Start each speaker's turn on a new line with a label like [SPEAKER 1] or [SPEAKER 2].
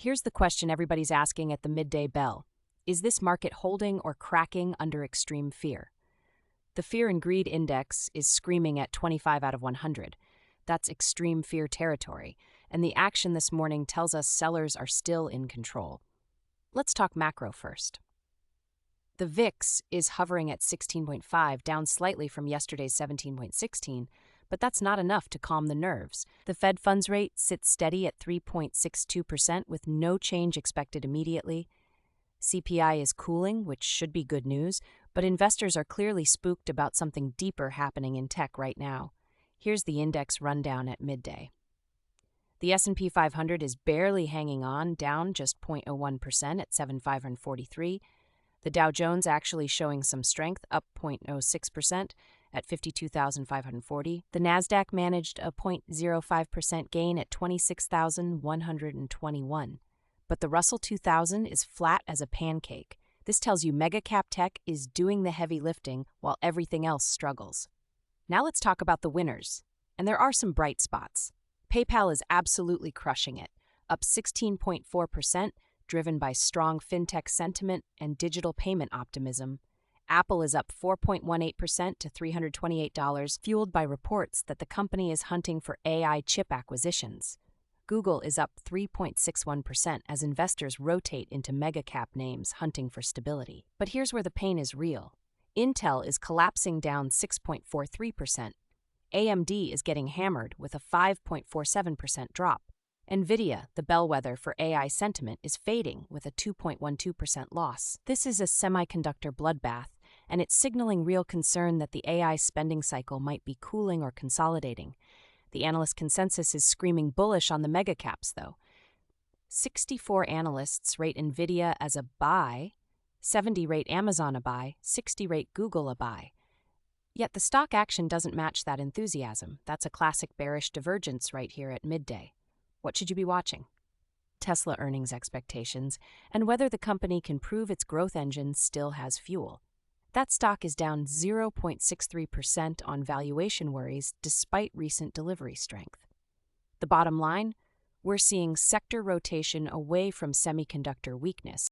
[SPEAKER 1] Here's the question everybody's asking at the midday bell. Is this market holding or cracking under extreme fear? The Fear and Greed Index is screaming at 25 out of 100. That's extreme fear territory, and the action this morning tells us sellers are still in control. Let's talk macro first. The VIX is hovering at 16.5, down slightly from yesterday's 17.16, but that's not enough to calm the nerves. The Fed funds rate sits steady at 3.62% with no change expected immediately. CPI is cooling, which should be good news, but investors are clearly spooked about something deeper happening in tech right now. Here's the index rundown at midday. The S&P 500 is barely hanging on, down just 0.01% at 7,543. The Dow Jones actually showing some strength, up 0.06% at 52,540. The Nasdaq managed a 0.05% gain at 26,121. But the Russell 2000 is flat as a pancake. This tells you mega-cap tech is doing the heavy lifting while everything else struggles. Now let's talk about the winners. And there are some bright spots. PayPal is absolutely crushing it, up 16.4%, driven by strong fintech sentiment and digital payment optimism. Apple is up 4.18% to $328, fueled by reports that the company is hunting for AI chip acquisitions. Google is up 3.61% as investors rotate into mega-cap names hunting for stability. But here's where the pain is real. Intel is collapsing down 6.43%. AMD is getting hammered with a 5.47% drop. NVIDIA, the bellwether for AI sentiment, is fading with a 2.12% loss. This is a semiconductor bloodbath, and it's signaling real concern that the AI spending cycle might be cooling or consolidating. The analyst consensus is screaming bullish on the megacaps, though. 64 analysts rate NVIDIA as a buy, 70 rate Amazon a buy, 60 rate Google a buy. Yet the stock action doesn't match that enthusiasm. That's a classic bearish divergence right here at midday. What should you be watching? Tesla earnings expectations and whether the company can prove its growth engine still has fuel. That stock is down 0.63% on valuation worries despite recent delivery strength. The bottom line? We're seeing sector rotation away from semiconductor weakness.